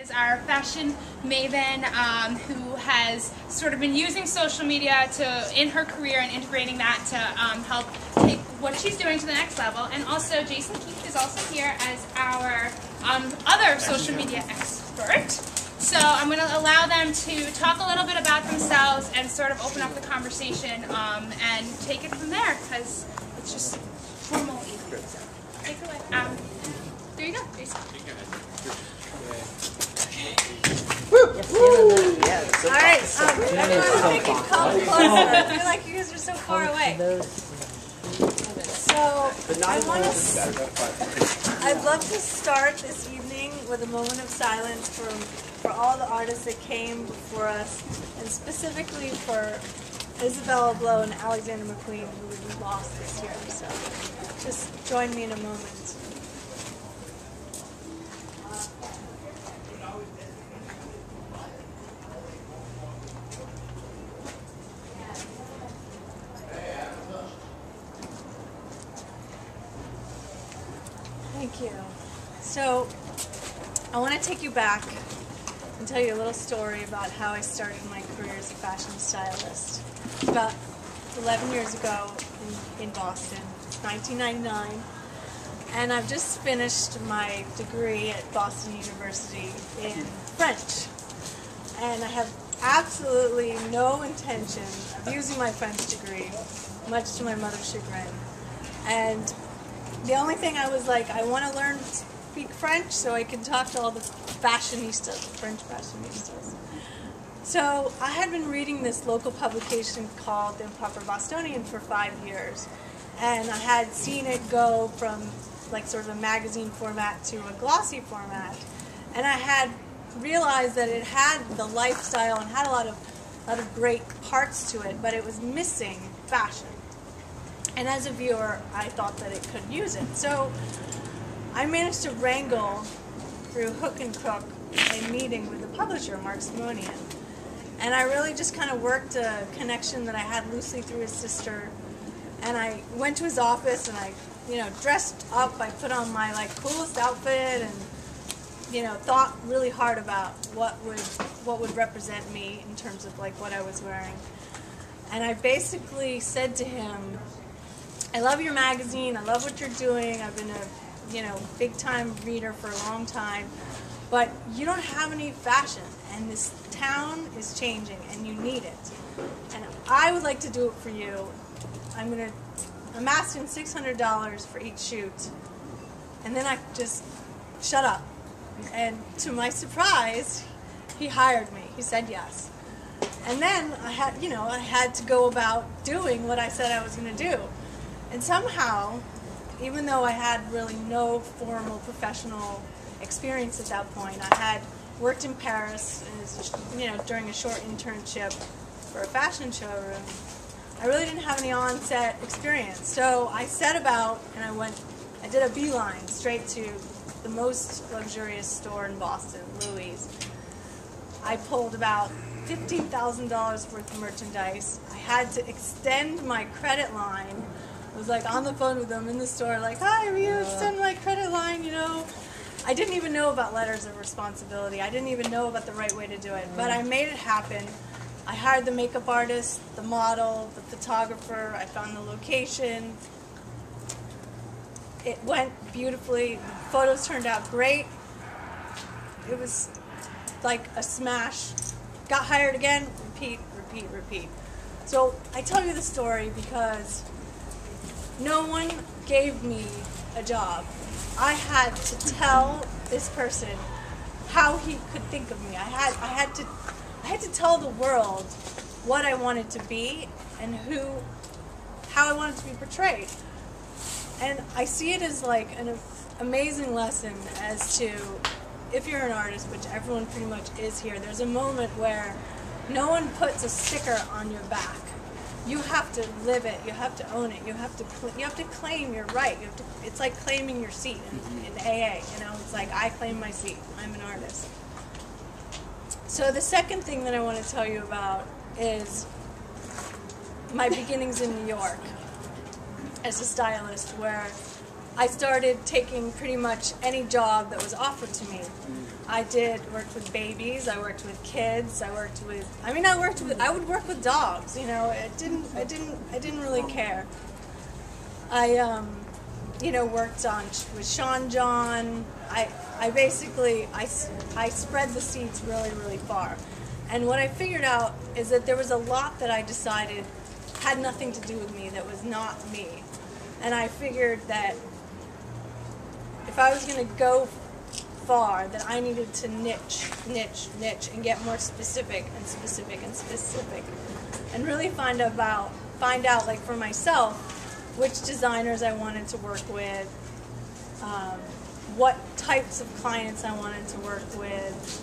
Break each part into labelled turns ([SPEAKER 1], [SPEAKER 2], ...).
[SPEAKER 1] Is our fashion maven who has sort of been using social media in her career and integrating that to help take what she's doing to the next level. And also Jason Keith is also here as our other social media expert. So I'm going to allow them to talk a little bit about themselves and sort of open up the conversation and take it from there, because it's just formal evening. So take it away. There you go, Jason.
[SPEAKER 2] All right, everyone think you come closer. I feel like you guys are so far away. So I'd love to start this evening with a moment of silence for all the artists that came before us, and specifically for Isabella Blow and Alexandra McQueen, who we lost this year. So just join me in a moment. Thank you. So I want to take you back and tell you a little story about how I started my career as a fashion stylist. About 11 years ago in Boston, 1999, and I've just finished my degree at Boston University in French, and I have absolutely no intention of using my French degree, much to my mother's chagrin. And the only thing I was like, I want to learn to speak French so I can talk to all the fashionistas, French fashionistas. So I had been reading this local publication called The Improper Bostonian for 5 years, and I had seen it go from like sort of a magazine format to a glossy format, and I had realized that it had the lifestyle and had a lot of great parts to it, but it was missing fashion. And as a viewer, I thought that it could use it. So I managed to wrangle through hook and crook a meeting with the publisher, Mark Simonian. And I really just kind of worked a connection that I had loosely through his sister. And I went to his office and I, dressed up. I put on my coolest outfit and, thought really hard about what would represent me in terms of what I was wearing. And I basically said to him, I love your magazine, I love what you're doing, I've been a big time reader for a long time, but you don't have any fashion, and this town is changing and you need it. And I would like to do it for you. I'm asking $600 for each shoot. And then I just shut up. And to my surprise, he hired me. He said yes. And then I had to go about doing what I said I was going to do. And somehow, even though I had really no formal professional experience at that point, I had worked in Paris, during a short internship for a fashion showroom. I really didn't have any on-set experience. So I set about and I did a beeline straight to the most luxurious store in Boston, Louis. I pulled about $15,000 worth of merchandise. I had to extend my credit line. I was on the phone with them in the store, hi, will you extend my credit line, I didn't even know about letters of responsibility. I didn't even know about the right way to do it. But I made it happen. I hired the makeup artist, the model, the photographer. I found the location. It went beautifully. The photos turned out great. It was like a smash. Got hired again, repeat, repeat, repeat. So I tell you the story because no one gave me a job. I had to tell this person how he could think of me. I had to tell the world what I wanted to be and how I wanted to be portrayed. And I see it as an amazing lesson as to, if you're an artist, which everyone pretty much is here, there's a moment where no one puts a sticker on your back. You have to live it. You have to own it. You have to claim your right. It's like claiming your seat in AA. It's like, I claim my seat. I'm an artist. So the second thing that I want to tell you about is my beginnings in New York as a stylist, where I started taking pretty much any job that was offered to me. I worked with babies, I worked with kids, I would work with dogs, you know, I didn't really care. I worked with Sean John. I basically spread the seeds really, really far. And what I figured out is that there was a lot that I decided had nothing to do with me, that was not me. And I figured that if I was going to go far, that I needed to niche, and get more specific and specific and specific, and really find out, like for myself, which designers I wanted to work with, what types of clients I wanted to work with,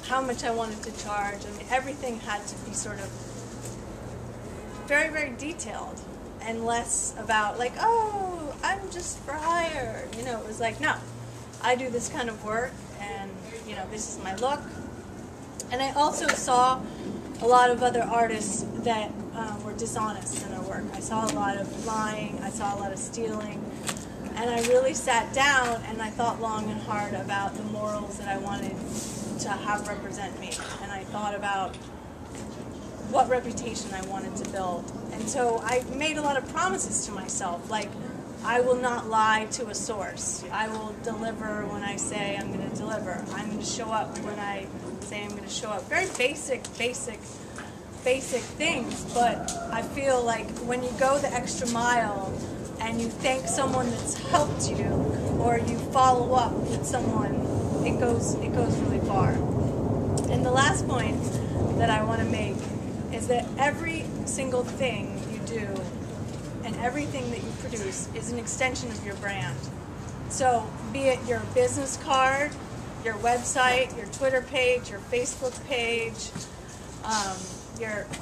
[SPEAKER 2] how much I wanted to charge. I mean, everything had to be sort of very, very detailed, and less about like, oh, I'm just for hire. You know, it was like, no, I do this kind of work, and you know, this is my look. And I also saw a lot of other artists that were dishonest in their work. I saw a lot of lying, I saw a lot of stealing, and I really sat down and I thought long and hard about the morals that I wanted to have represent me. And I thought about what reputation I wanted to build. And so I made a lot of promises to myself, like, I will not lie to a source. I will deliver when I say I'm going to deliver. I'm going to show up when I say I'm going to show up. Very basic things, but I feel like when you go the extra mile and you thank someone that's helped you, or you follow up with someone, it goes really far. And the last point that I want to make is that every single thing you do and everything that you produce is an extension of your brand. So be it your business card, your website, your Twitter page, your Facebook page,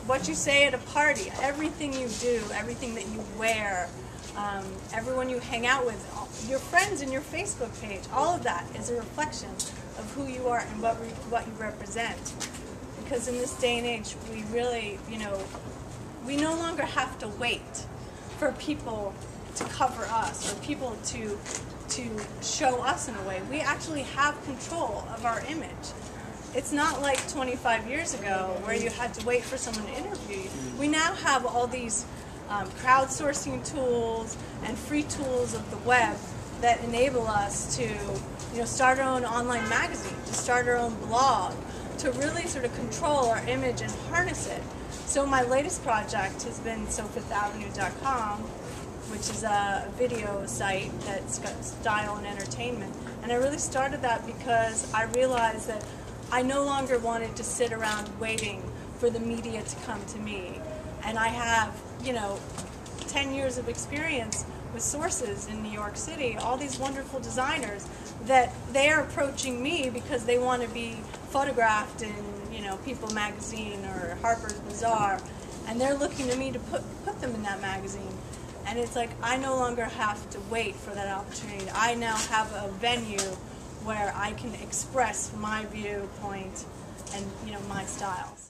[SPEAKER 2] what you say at a party, everything you do, everything that you wear, everyone you hang out with, your friends in your Facebook page, all of that is a reflection of who you are and what you represent. Because in this day and age, we really, we no longer have to wait for people to cover us or people to show us in a way. We actually have control of our image. It's not like 25 years ago where you had to wait for someone to interview you. We now have all these crowdsourcing tools and free tools of the web that enable us to start our own online magazine, to start our own blog, to really sort of control our image and harness it. So my latest project has been SoFifthAvenue.com, which is a video site that's got style and entertainment. And I really started that because I realized that I no longer wanted to sit around waiting for the media to come to me. And I have, 10 years of experience with sources in New York City, all these wonderful designers that they are approaching me because they want to be photographed in, People magazine or Harper's Bazaar, and they're looking to me to put them in that magazine. And it's like, I no longer have to wait for that opportunity. I now have a venue where I can express my viewpoint and, my styles.